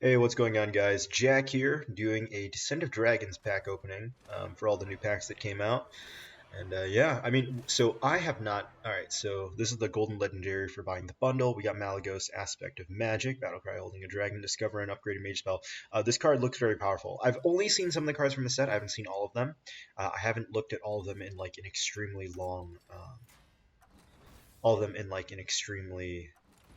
Hey, what's going on, guys? Jack here, doing a Descent of Dragons pack opening for all the new packs that came out. And yeah, I mean, so I have not. Alright, so this is the Golden Legendary for buying the bundle. We got Malygos, Aspect of Magic, Battlecry holding a dragon, Discover and upgrade a mage spell. This card looks very powerful. I've only seen some of the cards from the set, I haven't seen all of them. I haven't looked at all of them in like an extremely long. All of them in like an extremely.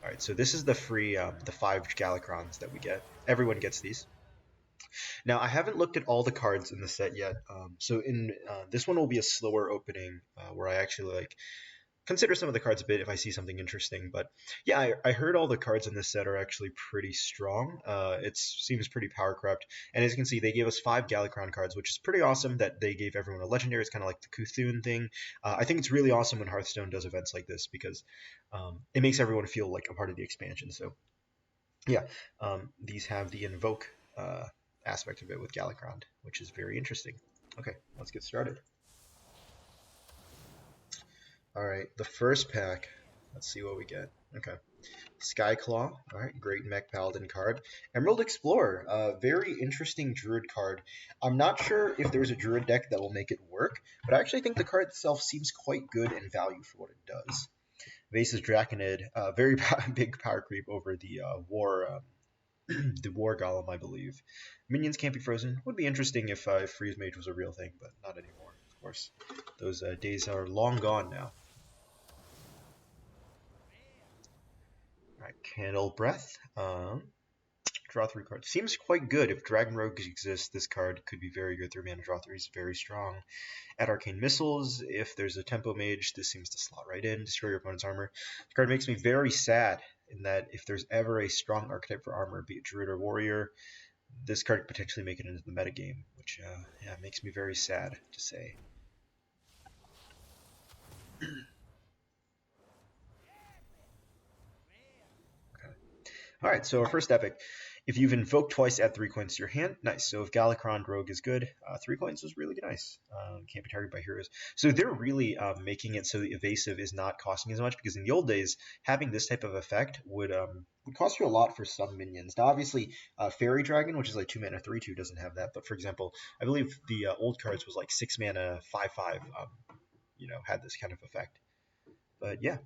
Alright, so this is the free, the 5 Galakrons that we get. Everyone gets these. Now, I haven't looked at all the cards in the set yet, so in this one will be a slower opening where I actually like consider some of the cards a bit if I see something interesting. But yeah, I heard all the cards in this set are actually pretty strong. It seems pretty power crept, and as you can see, they gave us 5 Galakrond cards, which is pretty awesome that they gave everyone a legendary. It's kind of like the Cthulhu thing. I think it's really awesome when Hearthstone does events like this because it makes everyone feel like a part of the expansion. So yeah, these have the invoke aspect of it with Galakrond, which is very interesting. Okay, let's get started. All right, the first pack. Let's see what we get. Okay, Skyclaw. All right, great mech paladin card. Emerald Explorer, very interesting druid card. I'm not sure if there's a druid deck that will make it work, but I actually think the card itself seems quite good in value for what it does. Vase's Draconid, very big power creep over the war. The War Golem, I believe. Minions can't be frozen. Would be interesting if Freeze Mage was a real thing, but not anymore, of course. Those days are long gone now. Alright, Candle Breath. Draw 3 cards. Seems quite good. If Dragon Rogue exists, this card could be very good. 3 mana draw 3 is very strong. Add Arcane Missiles. If there's a Tempo Mage, this seems to slot right in. Destroy your opponent's armor. The card makes me very sad in that if there's ever a strong archetype for armor, be it Druid or Warrior, this card could potentially make it into the metagame, which yeah, makes me very sad to say. Okay. Alright, so our first epic. If you've invoked twice, add 3 coins to your hand. Nice. So if Galakrond Rogue is good, 3 coins is really nice. Can't be targeted by heroes. So they're really making it so the evasive is not costing as much, because in the old days, having this type of effect would cost you a lot for some minions. Now, obviously, Fairy Dragon, which is like 2 mana 3/2, doesn't have that. But for example, I believe the old cards was like 6 mana 5/5. Had this kind of effect. But yeah.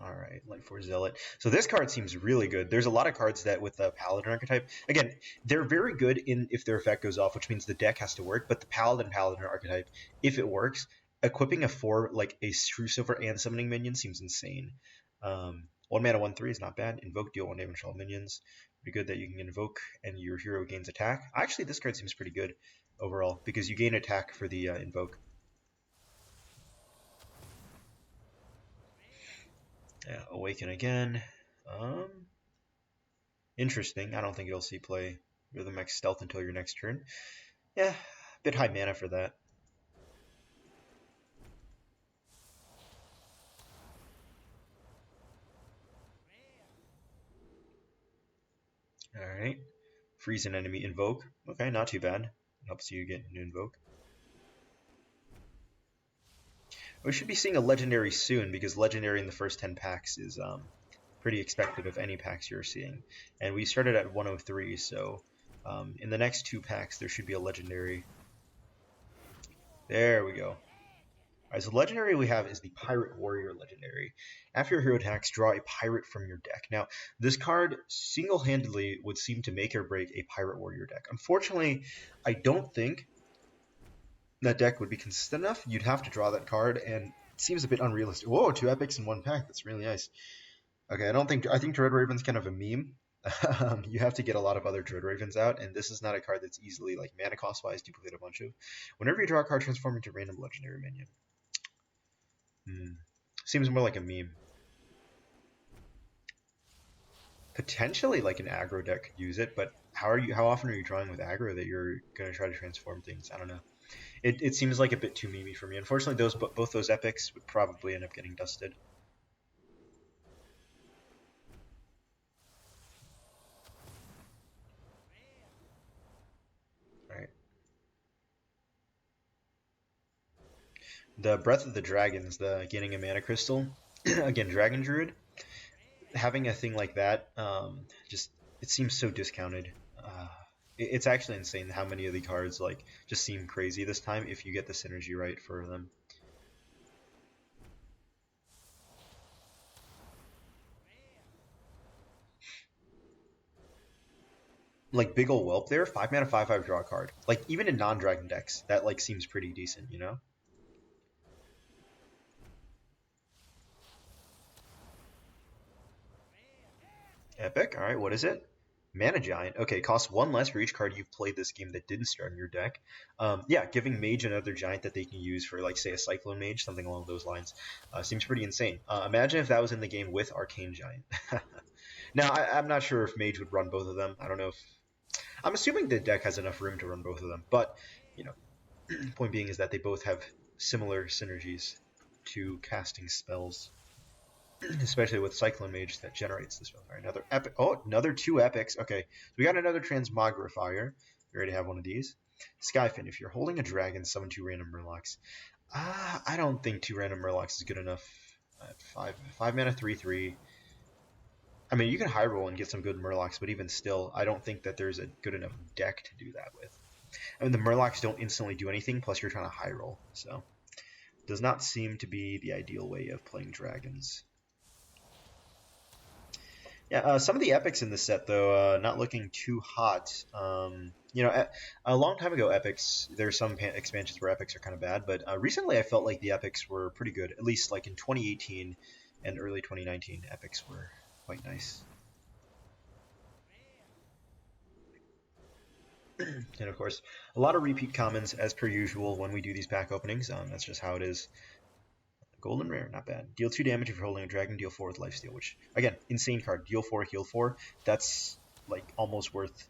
All right, Light Force Zealot. So this card seems really good. There's a lot of cards that with the Paladin archetype, again, they're very good in if their effect goes off, which means the deck has to work. But the Paladin archetype, if it works, equipping a 4 like a True Silver and summoning minion seems insane. 1 mana 1/3 is not bad. Invoke, deal 1 damage to all minions. Pretty good that you can invoke and your hero gains attack. Actually, this card seems pretty good overall because you gain attack for the invoke. Yeah, Awaken again. Interesting. I don't think you'll see play Rhythm X Stealth until your next turn. Yeah, a bit high mana for that. Alright. Freeze an enemy, invoke. Okay, not too bad. Helps you get an invoke. We should be seeing a legendary soon because legendary in the first 10 packs is pretty expected of any packs you're seeing. And we started at 103, so in the next 2 packs there should be a legendary. There we go. Alright, so the legendary we have is the Pirate Warrior legendary. After your hero attacks, draw a pirate from your deck. Now, this card single-handedly would seem to make or break a Pirate Warrior deck. Unfortunately, I don't think that deck would be consistent enough. You'd have to draw that card, and it seems a bit unrealistic. Whoa, 2 epics in 1 pack. That's really nice. Okay, I think Dread Raven's kind of a meme. You have to get a lot of other Dread Ravens out, and this is not a card that's easily, like, mana cost-wise, duplicate a bunch of. Whenever you draw a card, transform into a random legendary minion. Seems more like a meme. Potentially like an aggro deck could use it, but how often are you drawing with aggro that you're going to try to transform things? I don't know. It seems like a bit too memey for me. Unfortunately, both those epics would probably end up getting dusted. Alright. The Breath of the Dragons, the gaining a mana crystal, again, Dragon Druid, having a thing like that, just it seems so discounted. It's actually insane how many of the cards like just seem crazy this time if you get the synergy right for them. Like big ol' whelp there, 5 mana, 5/5 draw a card. Like even in non-dragon decks, that like seems pretty decent, you know? Epic. All right, what is it? Mana Giant. Okay, costs one less for each card you've played this game that didn't start in your deck. Yeah, giving Mage another Giant that they can use for, like, say, a Cyclone Mage, something along those lines, seems pretty insane. Imagine if that was in the game with Arcane Giant. Now, I'm not sure if Mage would run both of them. I don't know if. I'm assuming the deck has enough room to run both of them, but, you know, point being is that they both have similar synergies to casting spells. Especially with Cyclone Mage that generates this spell. All right, another epic. Oh, another 2 epics. Okay, so we got another Transmogrifier. We already have one of these. Skyfin. If you're holding a dragon, summon 2 random Murlocs. I don't think 2 random Murlocs is good enough. At 5 mana, 3/3. I mean, you can high roll and get some good Murlocs, but even still, I don't think that there's a good enough deck to do that with. I mean, the Murlocs don't instantly do anything, plus you're trying to high roll, so does not seem to be the ideal way of playing dragons. Yeah, some of the epics in this set, though, not looking too hot. You know, a long time ago, epics, there's some expansions where epics are kind of bad, but recently I felt like the epics were pretty good. At least like in 2018 and early 2019, epics were quite nice. And of course, a lot of repeat commons as per usual when we do these pack openings. That's just how it is. Golden Rare, not bad. Deal 2 damage if you're holding a dragon, deal 4 with lifesteal, which, again, insane card. Deal 4, heal 4. That's, like, almost worth,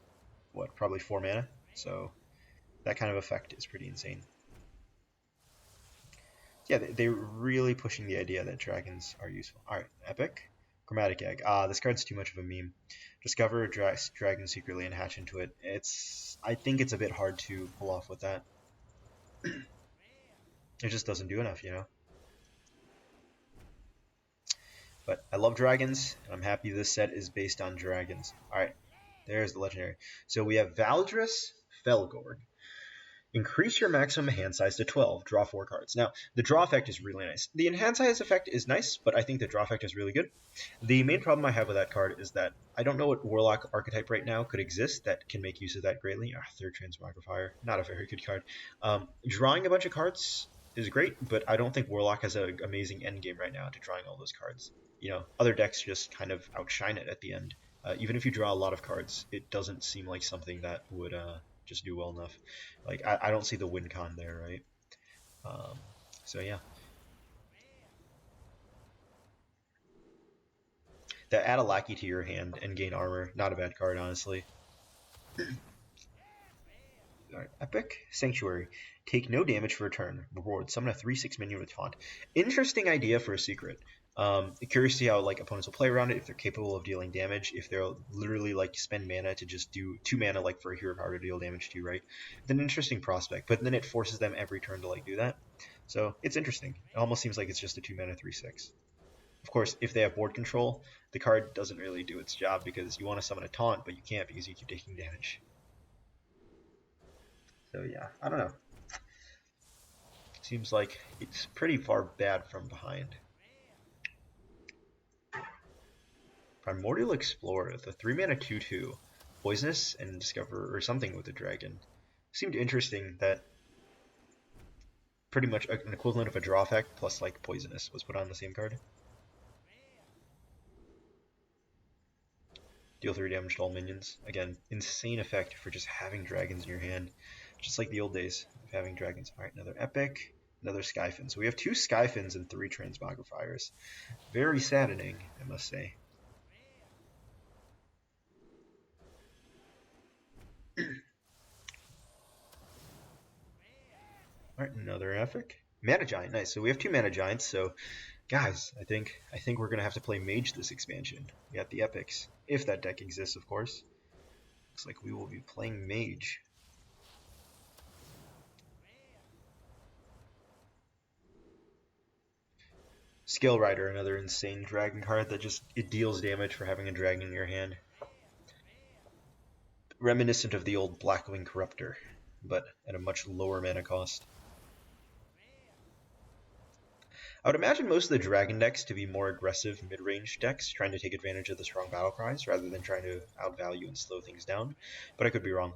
what, probably 4 mana? So, that kind of effect is pretty insane. Yeah, they're really pushing the idea that dragons are useful. Alright, Epic. Chromatic Egg. This card's too much of a meme. Discover a dragon secretly and hatch into it. I think it's a bit hard to pull off with that. It just doesn't do enough, you know? But I love dragons, and I'm happy this set is based on dragons. Alright, there's the legendary. So we have Valdris Felgorg. Increase your maximum hand size to 12. Draw 4 cards. Now, the draw effect is really nice. The hand size effect is nice, but I think the draw effect is really good. The main problem I have with that card is that I don't know what Warlock archetype right now could exist that can make use of that greatly. Third Transmogrifier. Not a very good card. Drawing a bunch of cards is great, but I don't think Warlock has an amazing endgame right now to drawing all those cards. You know, other decks just kind of outshine it at the end. Even if you draw a lot of cards, it doesn't seem like something that would just do well enough. Like I don't see the win con there, right? So yeah, that add a lackey to your hand and gain armor, not a bad card, honestly. Alright, Epic Sanctuary. Take no damage for a turn. Reward. Summon a 3/6 minion with taunt. Interesting idea for a secret. Curious to see how like opponents will play around it, if they're capable of dealing damage, if they'll literally like spend mana to just do 2 mana like for a hero power to deal damage to you, right? It's an interesting prospect, but then it forces them every turn to like do that. So it's interesting. It almost seems like it's just a 2 mana 3/6. Of course, if they have board control, the card doesn't really do its job because you want to summon a taunt, but you can't because you keep taking damage. So yeah, I don't know. Seems like it's pretty far bad from behind. Primordial Explorer, the 3 mana 2/2, poisonous and discover or something with the dragon. Seemed interesting that pretty much an equivalent of a draw effect plus like poisonous was put on the same card. Deal 3 damage to all minions. Again, insane effect for just having dragons in your hand. Just like the old days of having dragons. Alright, another epic, another Skyfin. So we have 2 Skyfins and 3 Transmogrifiers. Very saddening, I must say. Alright, another epic. Mana Giant, nice. So we have 2 Mana Giants, so guys, I think we're gonna have to play Mage this expansion. We got the epics. If that deck exists, of course. Looks like we will be playing Mage. Scale Rider, another insane dragon card that just it deals damage for having a dragon in your hand. Reminiscent of the old Blackwing Corruptor, but at a much lower mana cost. I would imagine most of the dragon decks to be more aggressive mid-range decks, trying to take advantage of the strong battle cries rather than trying to outvalue and slow things down. But I could be wrong.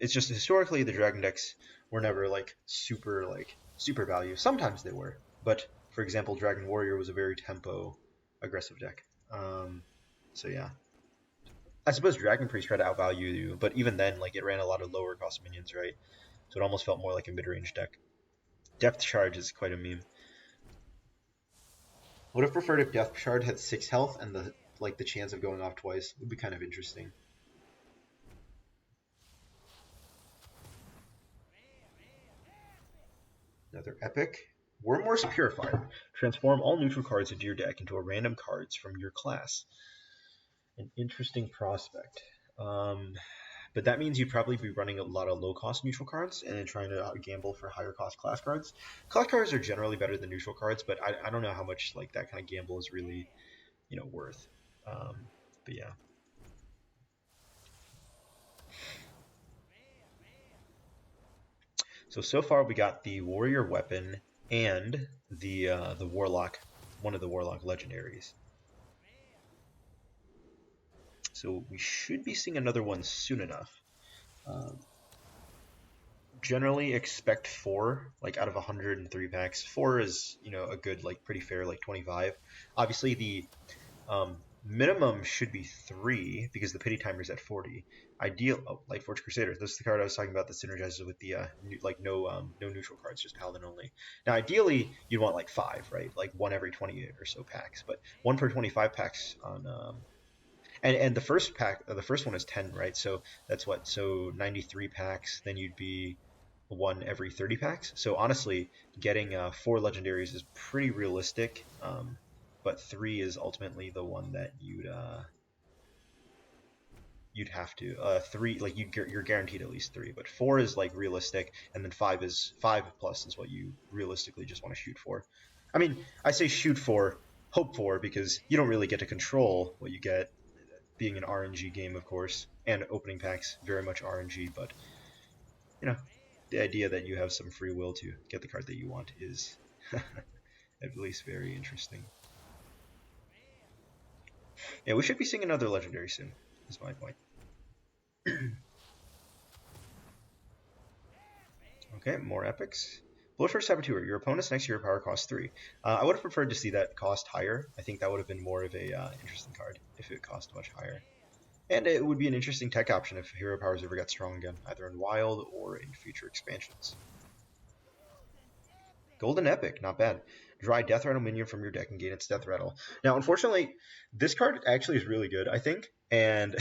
It's just historically the dragon decks were never super value. Sometimes they were, but for example, Dragon Warrior was a very tempo aggressive deck. So yeah, I suppose Dragon Priest tried to outvalue you, but even then, it ran a lot of lower cost minions, right? So it almost felt more like a mid-range deck. Depth Charge is quite a meme. Would have preferred if Death Shard had 6 health and the chance of going off twice would be kind of interesting. Another epic. Wyrmwore's Purifier. Transform all neutral cards into your deck into a random cards from your class. An interesting prospect. But that means you'd probably be running a lot of low-cost neutral cards and then trying to gamble for higher-cost class cards. Class cards are generally better than neutral cards, but I don't know how much that kind of gamble is really, worth. But yeah. So far we got the warrior weapon and the warlock, one of the warlock legendaries. So we should be seeing another one soon enough. Generally expect 4, out of 103 packs. 4 is, a good, pretty fair, 25. Obviously the minimum should be 3 because the pity timer is at 40. Ideal, Lightforged Crusader. This is the card I was talking about that synergizes with the no neutral cards, just Paladin only. Now ideally you'd want 5, right? 1 every 20 or so packs, but 1 per 25 packs on and the first pack, the first one is 10, right? So that's what, so 93 packs. Then you'd be 1 every 30 packs. So honestly, getting 4 legendaries is pretty realistic. But 3 is ultimately the one that you'd have to 3 you're guaranteed at least 3, but 4 is realistic, and then 5 plus is what you realistically just want to shoot for. I mean, I say shoot for, hope for, because you don't really get to control what you get, being an RNG game, of course, and opening packs very much RNG, but the idea that you have some free will to get the card that you want is at least very interesting. Yeah, we should be seeing another legendary soon, is my point. Okay, more epics. Bloodthirst Saboteur. Your opponent's next hero power costs 3. I would have preferred to see that cost higher. I think that would have been more of a interesting card if it cost much higher. And it would be an interesting tech option if hero powers ever got strong again, either in Wild or in future expansions. Golden Epic, not bad. Draw Death Rattle minion from your deck and gain its Death Rattle. Now, unfortunately, this card actually is really good, I think, and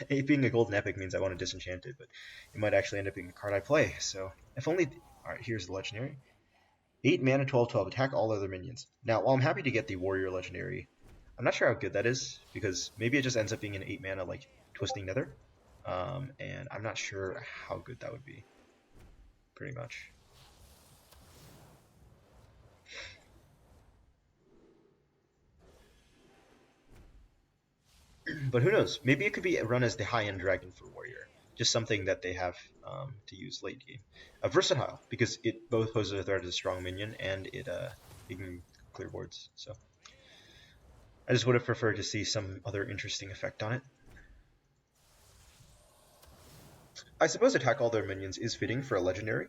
it being a Golden Epic means I want to disenchant it, but it might actually end up being a card I play, so if only... Alright, here's the Legendary. 8 mana, 12/12, attack all other minions. Now, while I'm happy to get the Warrior Legendary, I'm not sure how good that is, because maybe it just ends up being an 8 mana, Twisting Nether, and I'm not sure how good that would be, pretty much. But who knows? Maybe it could be run as the high-end dragon for Warrior. Just something that they have to use late game. Versatile, because it both poses a threat as a strong minion and it can clear boards. So I just would have preferred to see some other interesting effect on it. I suppose attack all their minions is fitting for a legendary,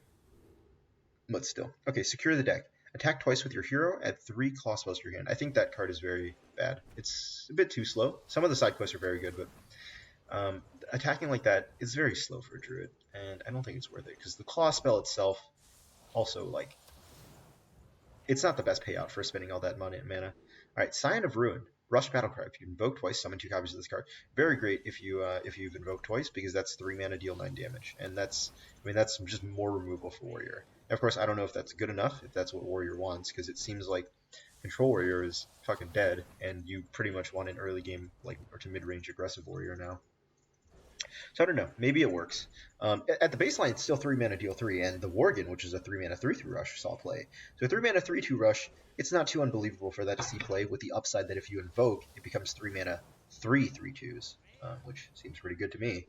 but still. Okay, secure the deck. Attack twice with your hero, add 3 claw spells to your hand. I think that card is very bad. It's a bit too slow. Some of the side quests are very good, but attacking like that is very slow for a druid, and I don't think it's worth it, because the claw spell itself also, it's not the best payout for spending all that money and mana. Alright, Scion of Ruin. Rush Battlecry. If you invoke twice, summon 2 copies of this card. Very great if you've invoked twice, because that's 3 mana, deal 9 damage, and that's just more removal for Warrior. And of course, I don't know if that's good enough, if that's what Warrior wants, because it seems like Control Warrior is fucking dead, and you pretty much want an early game, or to mid-range aggressive Warrior now. So I don't know. Maybe it works. At the baseline, it's still 3 mana deal 3, and the Worgen, which is a 3 mana 3/3 rush, saw play. So a 3 mana 3/2 rush, it's not too unbelievable for that to see play, with the upside that if you invoke, it becomes 3 mana 3/3/2s, which seems pretty good to me.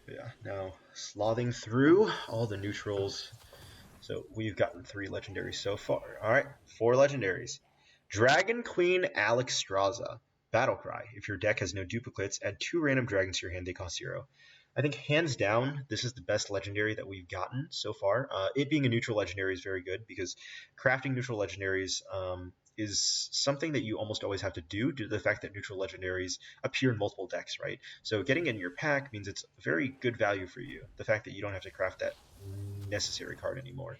Yeah, now slothing through all the neutrals. So we've gotten 3 legendaries so far. Alright, 4 legendaries. Dragon Queen Alexstrasza. Battlecry. If your deck has no duplicates, add 2 random dragons to your hand, they cost 0. I think hands down, this is the best legendary that we've gotten so far. It being a neutral legendary is very good because crafting neutral legendaries is something that you almost always have to do due to the fact that neutral legendaries appear in multiple decks, right? So getting in your pack means it's very good value for you. The fact that you don't have to craft that necessary card anymore.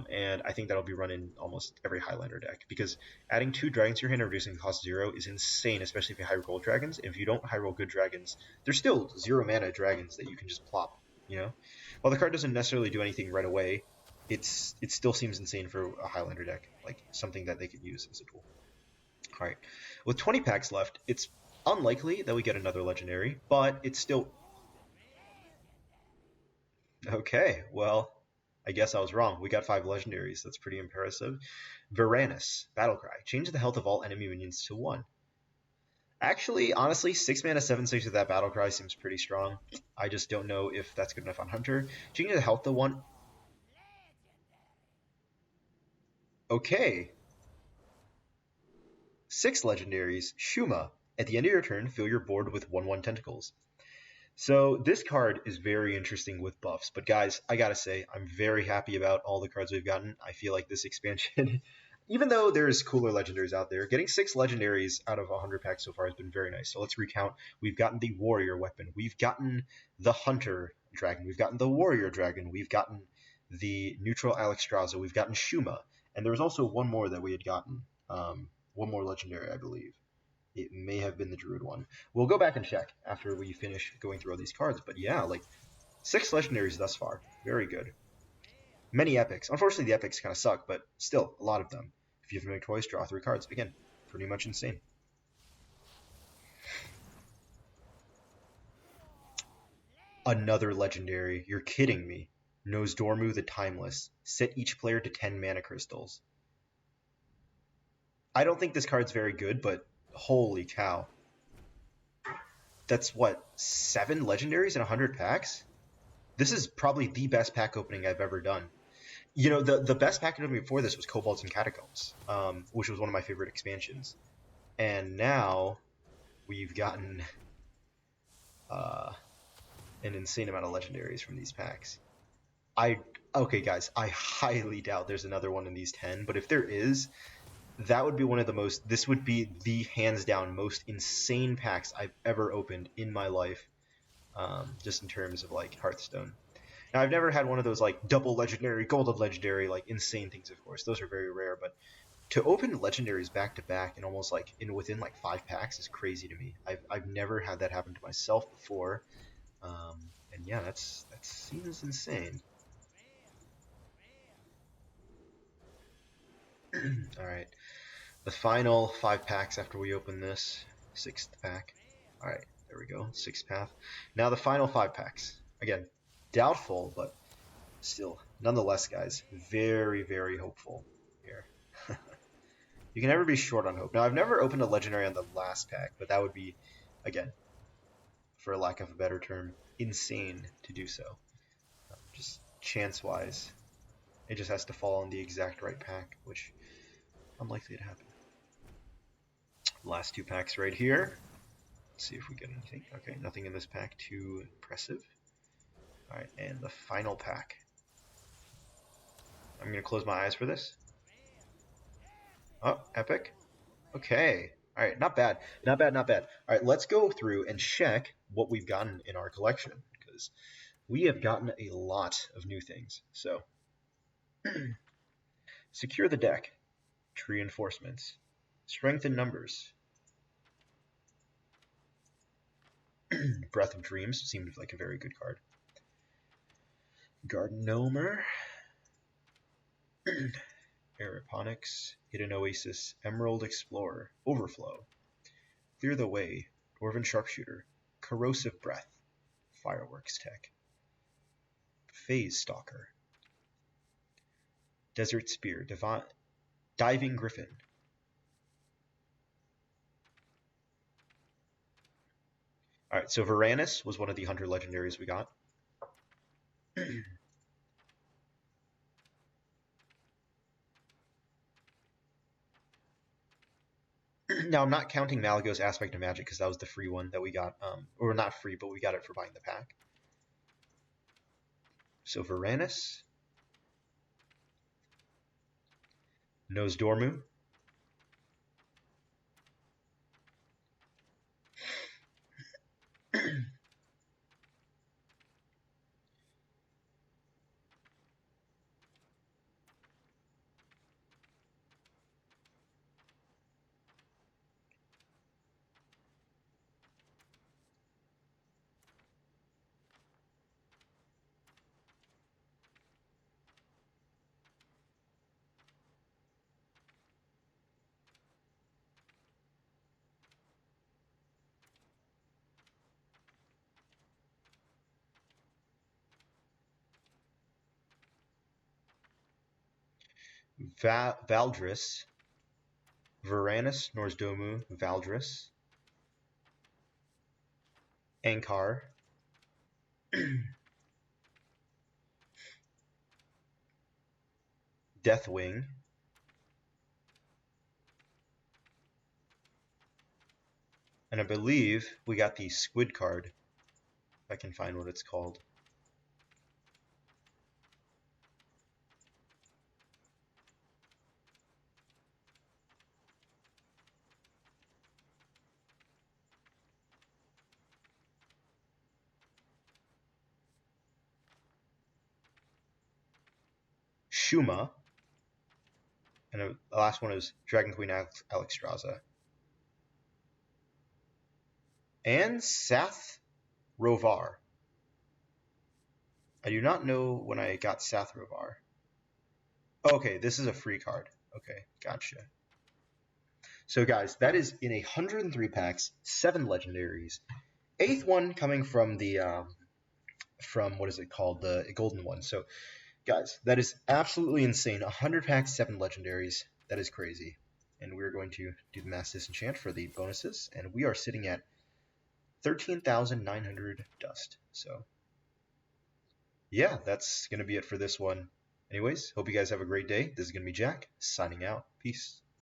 And I think that'll be run in almost every Highlander deck because adding 2 dragons to your hand and reducing cost 0 is insane, especially if you high roll dragons. If you don't high roll good dragons, there's still 0 mana dragons that you can just plop. You know, while the card doesn't necessarily do anything right away, it still seems insane for a Highlander deck, like something that they could use as a tool. All right, with 20 packs left, it's unlikely that we get another legendary, but it's still okay. Well, I guess I was wrong. We got 5 legendaries. That's pretty impressive. Varanus, Battlecry. Change the health of all enemy minions to 1. Actually, honestly, 6 mana 7/6 with that Battlecry seems pretty strong. I just don't know if that's good enough on Hunter. Change the health to 1. Okay. 6 legendaries. Shuma. At the end of your turn, fill your board with 1/1 tentacles. So this card is very interesting with buffs, but guys, I gotta say, I'm very happy about all the cards we've gotten. I feel like this expansion, even though there's cooler legendaries out there, getting 6 legendaries out of 100 packs so far has been very nice. So let's recount. We've gotten the warrior weapon, we've gotten the hunter dragon, we've gotten the warrior dragon, we've gotten the neutral Alexstrasza, we've gotten Shuma, and there was also one more that we had gotten, one more legendary, I believe. It may have been the Druid one. We'll go back and check after we finish going through all these cards. But yeah, like 6 legendaries thus far. Very good. Many epics. Unfortunately, the epics kind of suck, but still, a lot of them. If you have to make choice, draw 3 cards. Again, pretty much insane. Another legendary. You're kidding me. Nozdormu the Timeless. Set each player to 10 mana crystals. I don't think this card's very good, but holy cow. That's what, 7 legendaries in 100 packs? This is probably the best pack opening I've ever done. You know, the best pack opening before this was Kobolds and Catacombs, which was one of my favorite expansions. And now we've gotten an insane amount of legendaries from these packs. Okay, guys, I highly doubt there's another one in these 10, but if there is, that would be one of the most. This would be the hands down most insane packs I've ever opened in my life, just in terms of like Hearthstone. Now, I've never had one of those like double legendary, golden legendary, like insane things. Of course, those are very rare. But to open legendaries back to back and almost like within like 5 packs is crazy to me. I've never had that happen to myself before, and yeah, that seems insane. All right, the final 5 packs after we open this 6th pack. All right, there we go, 6th path. Now the final 5 packs. Again, doubtful, but still, nonetheless, guys, very, very hopeful here. You can never be short on hope. Now, I've never opened a legendary on the last pack, but that would be, again, for lack of a better term, insane to do so. Just chance-wise, it just has to fall on the exact right pack, which unlikely to happen. Last 2 packs right here. Let's see if we get anything. Okay, nothing in this pack too impressive. All right, and the final pack. I'm going to close my eyes for this. Oh, epic. Okay. All right, not bad. Not bad, not bad. All right, let's go through and check what we've gotten in our collection, because we have gotten a lot of new things. So, secure the deck. Reinforcements. Strength in numbers. Breath of Dreams seemed like a very good card. Garden Gnomer. Aeroponics, Hidden Oasis, Emerald Explorer, Overflow, Clear the Way, Dwarven Sharpshooter, Corrosive Breath, Fireworks Tech, Phase Stalker, Desert Spear, Diving Griffin. Alright, so Varanus was one of the Hunter legendaries we got. Now, I'm not counting Malygos Aspect of Magic because that was the free one that we got. Or not free, but we got it for buying the pack. So Varanus, Nosdormu, Valdris, Varanus, Nosdormu, Valdris, Ankar, Deathwing, and I believe we got the Squid card, if I can find what it's called. Shuma, and the last one is Dragon Queen Alexstrasza. And Sath Rovar. I do not know when I got Sath Rovar. Okay, this is a free card. Okay, gotcha. So guys, that is in 103 packs, 7 legendaries. 8th one coming from the from what is it called, the golden one. So guys, that is absolutely insane. 100 packs, 7 legendaries. That is crazy. And we're going to do the mass disenchant for the bonuses, and we are sitting at 13,900 dust. So yeah, that's going to be it for this one. Anyways, hope you guys have a great day. This is going to be Jack, signing out. Peace.